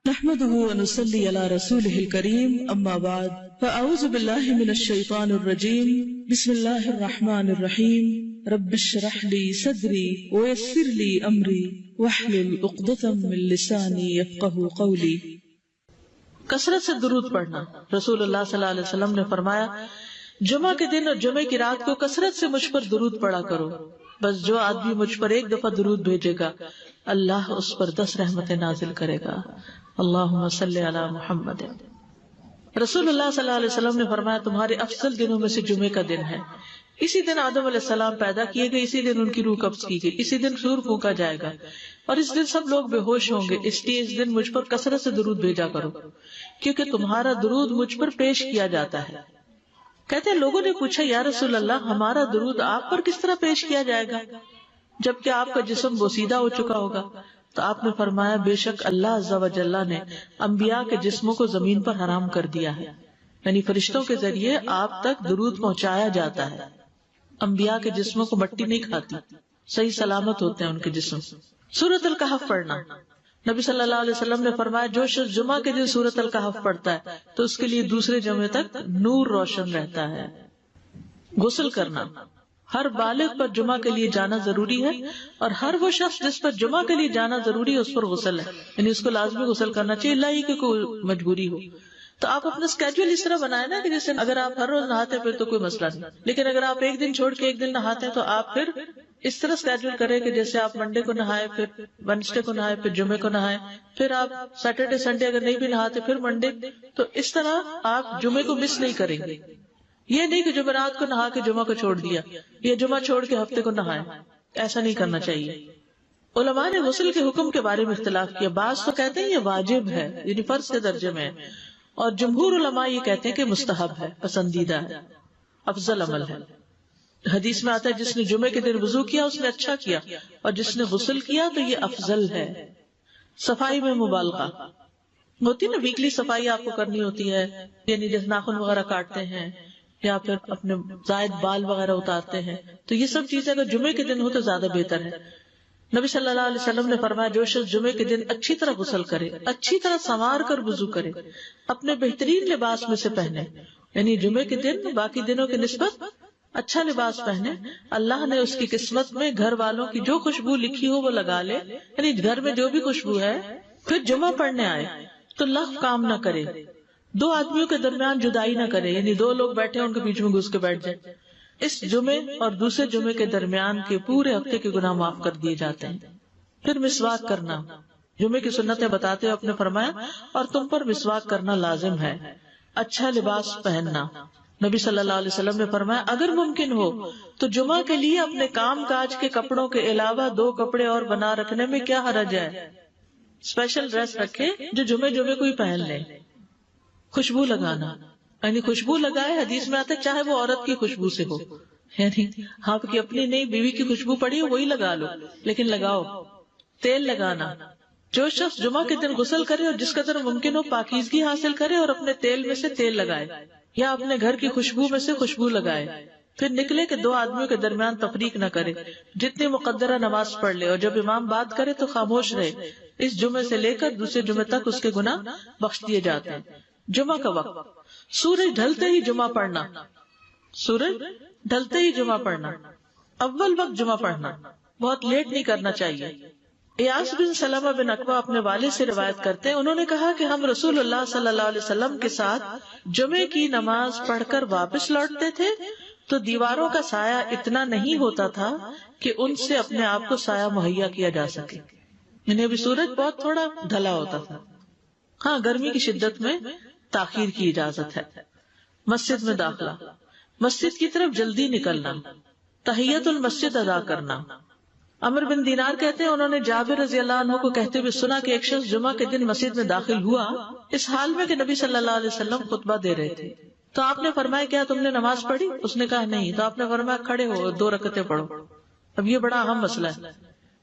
نحمده ونصلي على رسوله الكريم اما بعد فاعوذ بالله من الشيطان الرجيم بسم الله الرحمن الرحيم رب اشرح لي صدري ويسر لي امري واحلل عقدة من لساني يفقهوا قولي۔ کثرت سے درود پڑھنا۔ رسول اللہ صلی اللہ علیہ وسلم نے فرمایا جمعہ کے دن اور جمعے کی رات کو کثرت سے مجھ پر درود پڑھا کرو، بس جو آدمی مجھ پر ایک دفعہ درود بھیجے گا اللہ اس پر 10 رحمتیں نازل کرے گا۔ اللہم صلی علی محمد۔ رسول اللہ صلی اللہ علیہ وسلم نے فرمایا تمہارے افضل دنوں میں سے جمعے کا دن ہے۔ اسی دن آدم علیہ السلام پیدا کیے گئے، اسی دن ان کی روح قبض کی گئی، اسی دن سور پھونکا جائے گا اور اس دن سب لوگ بے ہوش ہوں گے، اس لیے اس دن مجھ پر کثرت سے درود بھیجا کرو کیونکہ تمہارا درود مجھ پر پیش کیا جاتا ہے۔ کہتے ہیں لوگوں نے پوچھا یا رسول اللہ ہمارا درود آپ پر کس طرح پیش کیا جائے گا جبکہ آپ کا جسم بوسیدہ ہو چکا ہوگا؟ تو آپ نے فرمایا بے شک اللہ عز و جل نے انبیاء کے جسموں کو زمین پر حرام کر دیا ہے، یعنی فرشتوں کے ذریعے آپ تک درود پہنچایا جاتا ہے۔ انبیاء کے جسموں کو مٹی نہیں کھاتی، صحیح سلامت ہوتے ہیں ان کے جسم۔ سورۃ الکہف پڑھنا۔ نبی صلی اللہ علیہ وسلم نے فرمایا جو شخص جمعہ کے دن سورۃ الکہف پڑھتا ہے تو اس کے لیے دوسرے جمعے تک نور روشن رہتا ہے۔ غسل کرنا۔ ہر بالغ پر جمعہ کے لیے جانا ضروری ہے اور ہر وہ شخص جس پر جمعہ کے لیے جانا ضروری ہے اس پر غسل ہے، یعنی اس کو لازمی غسل کرنا چاہیے، اللہ ہی کہ کوئی مجبوری ہو۔ تو آپ اپنا اسکیڈول اس طرح بنائیں نا کہ جیسے اگر آپ ہر روز نہاتے ہیں پھر تو کوئی مسئلہ نہیں، لیکن اگر آپ ایک دن چھوڑ کے ایک دن نہاتے ہیں تو آپ پھر اس طرح اسکیڈول کریں کہ جیسے آپ منڈے کو نہائے، پھر وینسڈے کو نہائے، پھر جمعے کو نہائے، پھر آپ سیٹرڈے سنڈے اگر نہیں بھی نہاتے پھر منڈے، تو اس طرح آپ جمعے کو مس نہیں کریں گے۔ یہ نہیں کہ جمعرات کو نہا کے جمعہ کو چھوڑ دیا یا جمعہ چھوڑ کے ہفتے کو نہائے، ایسا نہیں کرنا چاہیے۔ علماء نے غسل کے حکم کے بارے میں اختلاف کیا، بعض تو کہتے ہیں یہ واجب ہے یعنی فرض کے درجے میں ہے، اور جمہور علماء یہ کہتے ہیں کہ مستحب ہے، پسندیدہ ہے، افضل عمل ہے۔ حدیث میں آتا ہے جس نے جمعے کے دن وضو کیا اس نے اچھا کیا اور جس نے غسل کیا تو یہ افضل ہے۔ صفائی میں مبالغہ ہوتی نا، ویکلی صفائی آپ کو کرنی ہوتی ہے، یعنی جیسے ناخن وغیرہ کاٹتے ہیں یا پھر اپنے زائد بال وغیرہ اتارتے ہیں، تو یہ سب چیزیں اگر جمعے کے دن ہو تو زیادہ بہتر ہے۔ نبی صلی اللہ علیہ وسلم نے فرمایا جو شخص جمعے کے دن اچھی طرح غسل کرے، اچھی طرح سنوار کر وضو کرے، اپنے بہترین لباس میں سے پہنے، یعنی جمعے کے دن باقی دنوں کی نسبت اچھا لباس پہنے، اللہ نے اس کی قسمت میں گھر والوں کی جو خوشبو لکھی ہو وہ لگا لے، یعنی گھر میں جو بھی خوشبو ہے، پھر جمعہ پڑھنے آئے تو لغو کام نہ کرے، 2 آدمیوں کے درمیان جدائی نہ کرے، یعنی 2 لوگ بیٹھے ان کے بیچ میں گھس کے بیٹھ جائے۔ اس جمعے اور دوسرے جمعے کے درمیان کے پورے ہفتے کے گناہ معاف کر دیے جاتے ہیں۔ پھر مسواک کرنا۔ جمعے کی سنتیں بتاتے ہوئے آپ نے فرمایا اور تم پر مسواک کرنا لازم ہے۔ اچھا لباس پہننا۔ نبی صلی اللہ علیہ وسلم نے فرمایا اگر ممکن ہو تو جمعہ کے لیے اپنے کام کاج کے کپڑوں کے علاوہ 2 کپڑے اور بنا رکھنے میں کیا حرج ہے؟ اسپیشل ڈریس رکھے جو جمعے کو ہی پہن لیں۔ خوشبو لگانا، یعنی خوشبو لگائے، حدیث میں آتا ہے چاہے وہ عورت کی خوشبو سے ہو، یعنی آپ کی اپنی نہیں بیوی کی خوشبو پڑی ہو وہی لگا لو، لیکن لگاؤ۔ تیل لگانا۔ جو شخص جمعہ کے دن غسل کرے اور جس قدر ممکن ہو پاکیزگی حاصل کرے اور اپنے تیل میں سے تیل لگائے یا اپنے گھر کی خوشبو میں سے خوشبو لگائے، پھر نکلے کہ 2 آدمیوں کے درمیان تفریق نہ کرے، جتنی مقدرہ نماز پڑھ لے، اور جب امام بات کرے تو خاموش رہے۔ اس جمعے سے لے کر دوسرے جمعے تک اس کے گناہ بخش دیے جاتے ہیں۔ جمعہ کا وقت۔ سورج ڈھلتے ہی جمعہ پڑھنا۔ سورج ڈھلتے ہی جمعہ پڑھنا، اول وقت جمعہ پڑھنا، بہت لیٹ نہیں کرنا چاہیے۔ ایاس بن سلمہ بن عقبہ اپنے والد سے روایت کرتے ہیں، انہوں نے کہا کہ ہم رسول اللہ صلی اللہ علیہ وسلم کے ساتھ جمعے کی نماز پڑھ کر واپس لوٹتے تھے تو دیواروں کا سایہ اتنا نہیں ہوتا تھا کہ ان سے اپنے آپ کو سایہ مہیا کیا جا سکے، یعنی ابھی سورج بہت تھوڑا ڈھلا ہوتا تھا۔ ہاں گرمی کی شدت میں تاخیر کی اجازت ہے۔ مسجد میں داخلہ۔ مسجد کی طرف جلدی نکلنا۔ تحیت المسجد ادا کرنا۔ عمر بن دینار کہتے ہیں انہوں نے جابر رضی اللہ عنہ کو کہتے ہوئے سنا کہ ایک شخص جمعہ کے دن مسجد میں داخل ہوا اس حال میں کہ نبی صلی اللہ علیہ وسلم خطبہ دے رہے تھے، تو آپ نے فرمایا کیا تم نے نماز پڑھی؟ اس نے کہا نہیں، تو آپ نے فرمایا کھڑے ہو 2 رکعتیں پڑھو۔ اب یہ بڑا اہم مسئلہ ہے،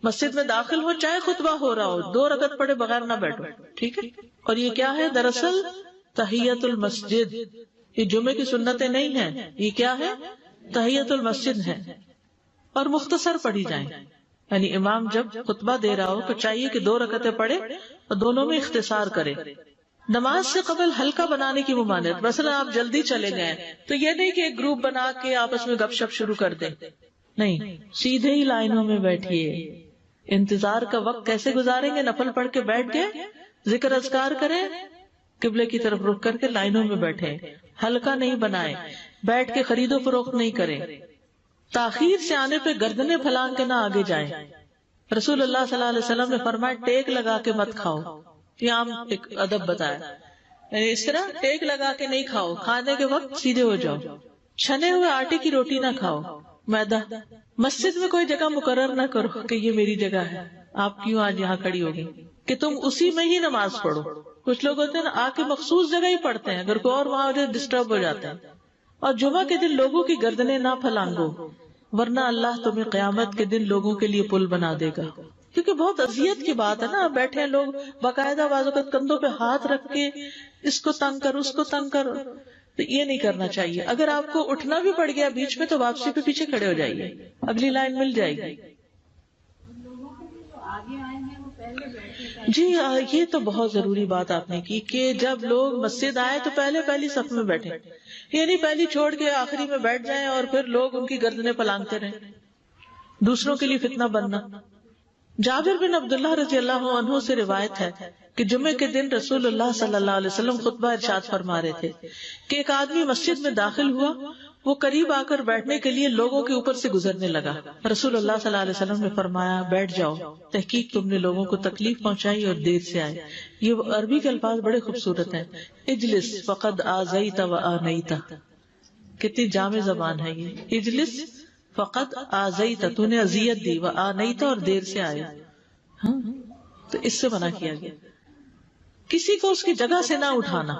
مسجد میں داخل ہو چاہے خطبہ ہو رہا ہو 2 رکعت پڑھے بغیر نہ بیٹھو، ٹھیک ہے؟ اور یہ کیا ہے؟ دراصل تحیت المسجد، یہ جمعے کی سنتیں نہیں ہیں، یہ کیا ہے؟ تحیت المسجد ہے، اور مختصر پڑھی جائیں، یعنی امام جب خطبہ دے رہا ہو تو چاہیے کہ 2 رکعتیں پڑھے اور دونوں میں اختصار کرے. نماز سے قبل ہلکا بنانے کی ممانعت. مثلا آپ جلدی چلے گئے تو یہ نہیں کہ ایک گروپ بنا کے آپس میں گپ شپ شروع کر دیں، نہیں، سیدھے ہی لائنوں میں بیٹھیے. انتظار کا وقت کیسے گزاریں گے؟ نفل پڑھ کے بیٹھ گئے، ذکر اذکار کریں، قبلے کی طرف رخ کر کے لائنوں میں بیٹھے. ہلکا نہیں بنائے، بیٹھ کے خرید و فروخت نہیں کریں. تاخیر سے آنے پہ گردنیں پھلانگ کے نہ آگے جائیں. رسول اللہ صلی اللہ علیہ وسلم نے فرمایا ٹیک لگا کے مت کھاؤ. یہ عام ایک ادب بتایا، یعنی اس طرح ٹیک لگا کے نہیں کھاؤ، کھانے کے وقت سیدھے ہو جاؤ. چھنے ہوئے آٹے کی روٹی نہ کھاؤ، میدا. مسجد میں کوئی جگہ مقرر نہ کرو کہ یہ میری جگہ ہے، آپ کیوں آج یہاں کھڑی ہوگی، کہ تم اسی میں ہی نماز پڑھو. کچھ لوگ ہوتے ہیں نا، آ کے مخصوص جگہ ہی پڑھتے ہیں، اگر کوئی اور وہاں ہو جائے ڈسٹرب ہو جاتے ہیں. اور جمعہ کے دن لوگوں کی گردنیں نہ پھلانگو، ورنہ اللہ تمہیں قیامت کے دن لوگوں کے لیے پل بنا دے گا. کیونکہ بہت اذیت کی بات ہے نا، بیٹھے ہیں لوگ باقاعدہ بعض اوقات کندھوں پہ ہاتھ رکھ کے اس کو تنگ کر اس کو تنگ کر، تو یہ نہیں کرنا چاہیے. اگر آپ کو اٹھنا بھی پڑ گیا بیچ میں تو واپسی پہ پیچھے کھڑے ہو جائیے، اگلی لائن مل جائے گی. جی یہ تو بہت ضروری بات آپ نے کی کہ جب لوگ مسجد آئے تو پہلی صف میں بیٹھے، یعنی پہلی چھوڑ کے آخری میں بیٹھ جائیں اور پھر لوگ ان کی گردنیں پلانگتے رہیں، دوسروں کے لیے فتنہ بننا. جابر بن عبداللہ رضی اللہ عنہ سے روایت ہے کہ جمعے کے دن رسول اللہ صلی اللہ علیہ وسلم خطبہ ارشاد فرما رہے تھے کہ ایک آدمی مسجد میں داخل ہوا، وہ قریب آ کر بیٹھنے کے لیے لوگوں کے اوپر سے گزرنے لگا. رسول اللہ صلی اللہ علیہ وسلم نے فرمایا بیٹھ جاؤ، تحقیق تم نے لوگوں کو تکلیف پہنچائی اور دیر سے آئے. یہ عربی کے الفاظ بڑے خوبصورت ہیں. اجلس فقد آذیت و آنیت، کتنی جامع زبان ہے یہ. اجلس فقط آذیت، تو نے اذیت دی، و آنیت، اور دیر سے آئے. تو اس سے منع کیا گیا. کسی کو اس کی جگہ سے نہ اٹھانا.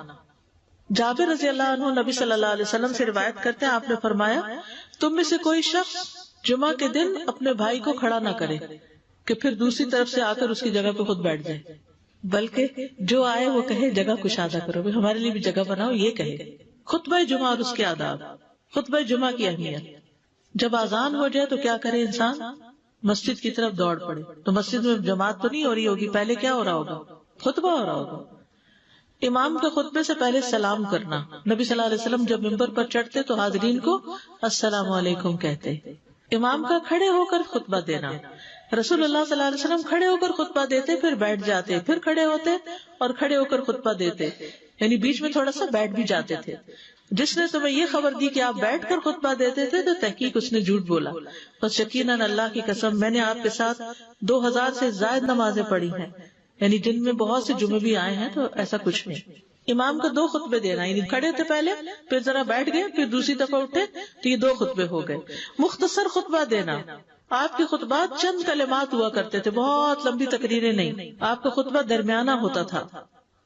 جابر رضی اللہ عنہ نبی صلی اللہ علیہ وسلم سے روایت کرتے ہیں، آپ نے فرمایا تم میں سے کوئی شخص جمعہ کے دن اپنے بھائی کو کھڑا نہ کرے کہ پھر دوسری طرف سے آ کر اس کی جگہ پہ خود بیٹھ جائے، بلکہ جو آئے وہ کہے جگہ کشادہ کرو، ہمارے لیے بھی جگہ بناؤ. یہ کہے. خطبہ جمعہ اور اس کے آداب. خطبہ جمعہ کی اہمیت. جب اذان ہو جائے تو کیا کرے انسان؟ مسجد کی طرف دوڑ پڑے. تو مسجد میں جماعت تو نہیں ہو رہی ہوگی، پہلے کیا ہو رہا ہوگا؟ خطبہ ہو رہا ہوگا. امام کے خطبے سے پہلے سلام کرنا. نبی صلی اللہ علیہ وسلم جب ممبر پر چڑھتے تو حاضرین کو السلام علیکم کہتے. امام کا کھڑے ہو کر خطبہ دینا. رسول اللہ صلی اللہ علیہ وسلم کھڑے ہو کر خطبہ دیتے، پھر بیٹھ جاتے، پھر کھڑے ہوتے اور کھڑے ہو کر خطبہ دیتے، یعنی بیچ میں تھوڑا سا بیٹھ بھی جاتے تھے. جس نے تمہیں یہ خبر دی کہ آپ بیٹھ کر خطبہ دیتے تھے تو تحقیق اس نے جھوٹ بولا. بس یقیناً اللہ کی قسم میں نے آپ کے ساتھ 2000 سے زائد نمازیں پڑھی ہیں، یعنی جن میں بہت سے جمعے بھی آئے ہیں، تو ایسا کچھ نہیں. امام کو 2 خطبے دینا، یعنی کھڑے تھے پہلے، پھر ذرا بیٹھ گئے، پھر دوسری دفعہ اٹھے تو یہ 2 خطبے ہو گئے. مختصر خطبہ دینا. آپ کے خطبات چند کلمات ہوا کرتے تھے، بہت لمبی تقریریں نہیں. آپ کا خطبہ درمیانہ ہوتا تھا.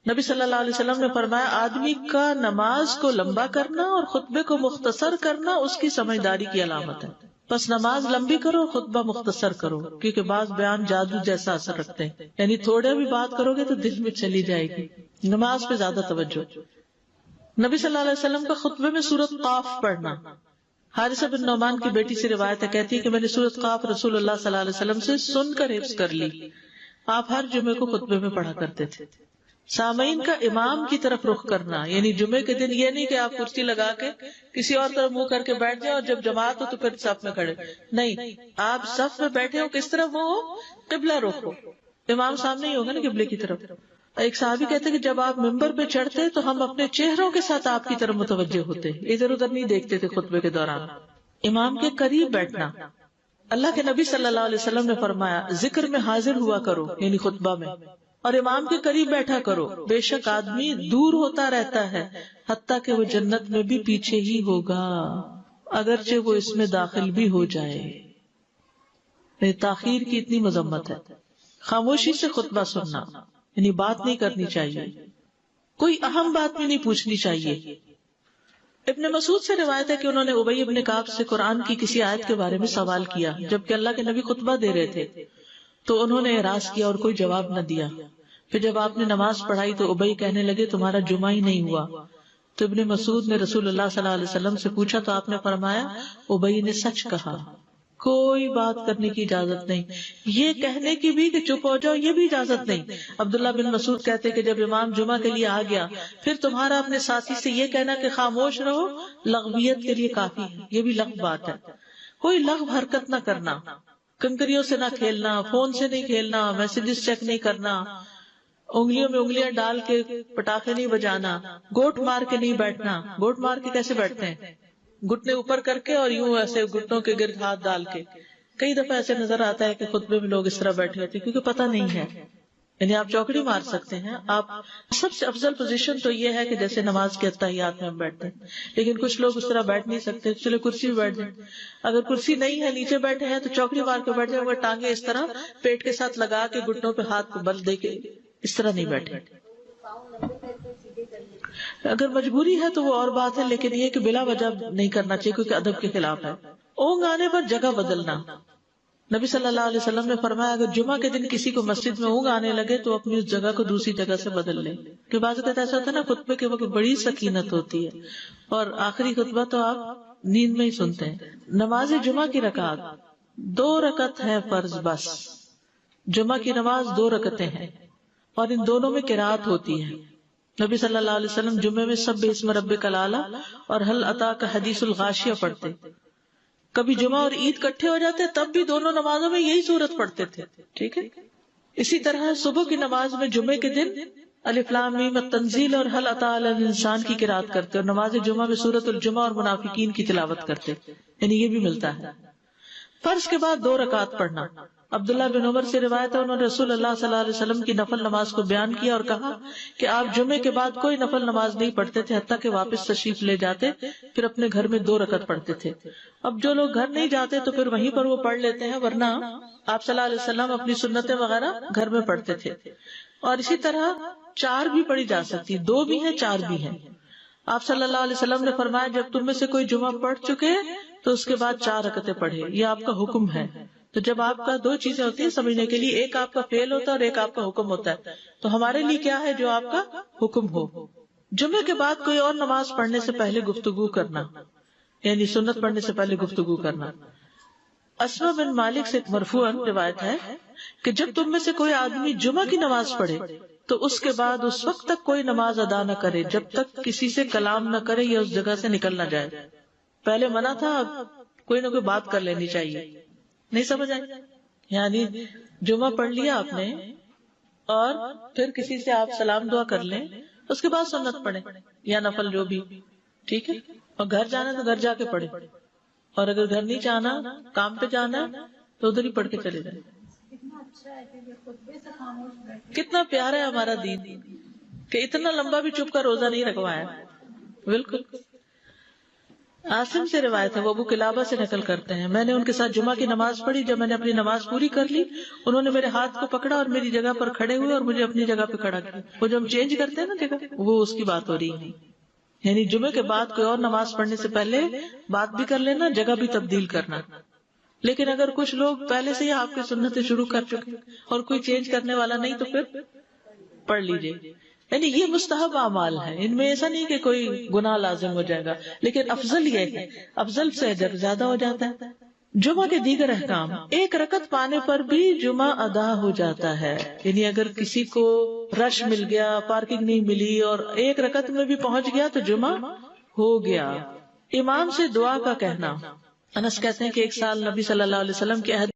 نبی صلی اللہ علیہ وسلم نے فرمایا آدمی کا نماز کو لمبا کرنا اور خطبے کو مختصر کرنا اس کی سمجھداری کی علامت ہے. بس نماز لمبی کرو، خطبہ مختصر کرو، کیونکہ بعض بیان جادو جیسا اثر رکھتے ہیں، یعنی تھوڑے بھی بات کرو گے تو دل میں چلی جائے گی. نماز پہ زیادہ توجہ. نبی صلی اللہ علیہ وسلم کا خطبے میں سورۃ قاف پڑھنا. حارثہ بن نعمان کی بیٹی سے روایت ہے، کہتی ہے کہ میں نے سورۃ قاف رسول اللہ صلی اللہ علیہ وسلم سے سن کر حفظ کر لی. آپ ہر جمعے کو خطبے میں پڑھا کرتے تھے. سامعین کا امام کی طرف رخ کرنا، یعنی جمعے کے دن یہ نہیں کہ آپ کرسی لگا کے کسی اور طرف منہ کر کے بیٹھ جائیں اور جب جماعت ہو تو پھر صف میں کھڑے. نہیں، آپ صف میں بیٹھے ہو، کس طرف وہ ہو؟ قبلہ رخ ہو. امام سامنے ہی ہوگا نا قبلے کی طرف. ایک صحابی کہتے کہ جب آپ ممبر پہ چڑھتے تو ہم اپنے چہروں کے ساتھ آپ کی طرف متوجہ ہوتے، ادھر ادھر نہیں دیکھتے تھے خطبے کے دوران. امام کے قریب بیٹھنا. اللہ کے نبی صلی اللہ علیہ وسلم نے فرمایا ذکر میں حاضر ہوا کرو، یعنی خطبہ میں، اور امام کے قریب بیٹھا کرو. بے شک آدمی دور ہوتا رہتا ہے حتیٰ کہ وہ جنت میں بھی پیچھے ہی ہوگا، اگرچہ وہ اس میں داخل بھی ہو جائے. تاخیر کی اتنی مذمت ہے. خاموشی سے خطبہ سننا، یعنی بات نہیں کرنی چاہیے، کوئی اہم بات بھی نہیں پوچھنی چاہیے. ابن مسعود سے روایت ہے کہ انہوں نے ابی ابن کعب سے قرآن کی کسی آیت کے بارے میں سوال کیا جبکہ اللہ کے نبی خطبہ دے رہے تھے، تو انہوں نے اعراض کیا اور کوئی جواب نہ دیا. پھر جب آپ نے نماز پڑھائی تو ابی کہنے لگے تمہارا جمعہ ہی نہیں ہوا. تو ابن مسعود نے رسول اللہ صلی اللہ علیہ وسلم سے پوچھا تو آپ نے فرمایا ابی نے سچ کہا، کوئی بات کرنے کی اجازت نہیں، یہ کہنے کی بھی کہ چپ ہو جاؤ یہ بھی اجازت نہیں۔ عبداللہ بن مسعود کہتے کہ جب امام جمعہ کے لیے آ گیا پھر تمہارا اپنے ساتھی سے یہ کہنا کہ خاموش رہو لغویت کے لیے کافی ہے، یہ بھی لغو بات ہے۔ کوئی لغو حرکت نہ کرنا، کنکریوں سے نہ کھیلنا، فون سے نہیں کھیلنا، میسجز چیک نہیں کرنا، انگلیوں میں انگلیاں ڈال کے پٹاخے نہیں بجانا، گوٹ مار کے نہیں بیٹھنا۔ گوٹ مار کے کیسے بیٹھتے ہیں؟ گھٹنے اوپر کر کے اور یوں ایسے گھٹنوں کے گرد ہاتھ ڈال کے۔ کئی دفعہ ایسے نظر آتا ہے کہ خطبے میں لوگ اس طرح بیٹھے ہوتے ہیں کیونکہ پتہ نہیں ہے، یعنی آپ چوکڑی مار سکتے ہیں۔ آپ سب سے افضل پوزیشن تو یہ ہے کہ جیسے نماز کے اتحیات میں ہم بیٹھتے ہیں، لیکن کچھ لوگ اس طرح بیٹھ نہیں سکتے، چلے کرسی بھی بیٹھ جائیں۔ اگر کرسی نہیں ہے نیچے بیٹھے ہیں تو چوکڑی مار کے بیٹھ جائیں، مگر ٹانگیں اس طرح پیٹ کے ساتھ لگا کے گھٹنوں پہ ہاتھ کو بل دے کے اس طرح نہیں بیٹھے۔ اگر مجبوری ہے تو وہ اور بات ہے، لیکن یہ کہ بلا وجہ نہیں کرنا چاہیے کیونکہ ادب کے خلاف ہے۔ اونگ آنے پر جگہ بدلنا، نبی صلی اللہ علیہ وسلم نے فرمایا اگر جمعہ کے دن کسی کو مسجد میں اونگ آنے لگے تو اپنی اس جگہ کو دوسری جگہ سے بدل لے۔ کہ بعض اوقات ایسا ہوتا ہے نا خطبے کے وقت بڑی سکینت ہوتی ہے اور آخری خطبہ تو آپ نیند میں ہی سنتے ہیں۔ نماز جمعہ کی رکعت 2 رکعت ہے فرض بس۔ جمعہ کی نماز 2 رکعتیں ہیں اور ان دونوں میں قرات ہوتی ہے۔ نبی صلی اللہ علیہ وسلم جمعے میں سبح اسم ربک الاعلی اور هل اتاک حدیث الغاشیہ پڑھتے۔ کبھی جمعہ اور عید کٹھے ہو جاتے تب بھی دونوں نمازوں میں یہی سورت پڑھتے تھے، ٹھیک ہے۔ اسی طرح صبح کی نماز میں جمعے کے دن الف لام میم التنزیل اور هل اتی علی الانسان کی قرات کرتے اور نماز جمعہ میں سورۃ الجمعہ اور منافقین کی تلاوت کرتے، یعنی یہ بھی ملتا ہے۔ فرض کے بعد 2 رکعت پڑھنا، عبداللہ بن عمر سے روایت ہے انہوں نے رسول اللہ صلی اللہ علیہ وسلم کی نفل نماز کو بیان کیا اور کہا کہ آپ جمعے کے بعد کوئی نفل نماز نہیں پڑھتے تھے حتیٰ کہ واپس تشریف لے جاتے، پھر اپنے گھر میں 2 رکعت پڑھتے تھے۔ اب جو لوگ گھر نہیں جاتے تو پھر وہیں پر وہ پڑھ لیتے ہیں، ورنہ آپ صلی اللہ علیہ وسلم اپنی سنتیں وغیرہ گھر میں پڑھتے تھے۔ اور اسی طرح 4 بھی پڑھی جا سکتی، 2 بھی ہیں 4 بھی ہیں۔ آپ صلی اللہ علیہ وسلم نے فرمایا جب تم میں سے کوئی جمعہ پڑھ چکے تو اس کے بعد 4 رکعتیں پڑھے، یہ آپ کا حکم ہے۔ تو جب آپ کا 2 چیزیں ہوتی ہیں سمجھنے کے لیے، ایک آپ کا فعل ہوتا ہے اور ایک آپ کا حکم ہوتا ہے، تو ہمارے لیے کیا ہے جو آپ کا حکم ہو۔ جمعے کے بعد کوئی اور نماز پڑھنے سے پہلے گفتگو کرنا، یعنی سنت پڑھنے سے پہلے گفتگو کرنا۔ اسما بن مالک سے مرفوعاً روایت ہے کہ جب تم میں سے کوئی آدمی جمعہ کی نماز پڑھے تو اس کے بعد اس وقت تک کوئی نماز ادا نہ کرے جب تک کسی سے کلام نہ کرے یا اس جگہ سے نکل نہ جائے۔ پہلے منع تھا، اب کوئی نہ کوئی بات کر لینی چاہیے، نہیں سمجھ آئی؟ یعنی جمعہ پڑھ لیا آپ نے اور پھر کسی سے آپ سلام دعا کر لیں، اس کے بعد سنت پڑھیں یا نفل جو بھی، ٹھیک ہے۔ اور گھر جانا تو گھر جا کے پڑھیں، اور اگر گھر نہیں جانا کام پہ جانا تو ادھر ہی پڑھ کے چلے جائیں۔ کتنا پیارا ہے ہمارا دین کہ اتنا لمبا بھی چپ کا روزہ نہیں رکھوایا۔ بالکل۔ عاصم سے روایت ہے، وہ ابو قلابہ سے نقل کرتے ہیں، میں نے ان کے ساتھ جمعہ کی نماز پڑھی، جب میں نے اپنی نماز پوری کر لی انہوں نے میرے ہاتھ کو پکڑا اور میری جگہ پر کھڑے ہوئے اور مجھے اپنی جگہ پہ کھڑا کیا۔ وہ جو ہم چینج کرتے ہیں نا جگہ، وہ اس کی بات ہو رہی ہے، یعنی جمعے کے بعد کوئی اور نماز پڑھنے سے پہلے بات بھی کر لینا، جگہ بھی تبدیل کرنا۔ لیکن اگر کچھ لوگ پہلے سے ہی آپ کی سنتیں شروع کر چکے اور کوئی چینج کرنے والا نہیں تو پھر پڑھ لیجئے۔ یعنی یہ مستحب اعمال ہے، ان میں ایسا نہیں کہ کوئی گناہ لازم ہو جائے گا، لیکن افضل یہ ہے، افضل سے اجر زیادہ ہو جاتا ہے۔ جمعہ کے دیگر احکام، 1 رکعت پانے پر بھی جمعہ ادا ہو جاتا ہے، یعنی اگر کسی کو رش مل گیا، پارکنگ نہیں ملی اور 1 رکعت میں بھی پہنچ گیا تو جمعہ ہو گیا۔ امام سے دعا کا کہنا، انس کہتے ہیں کہ ایک سال نبی صلی اللہ علیہ وسلم کے عہد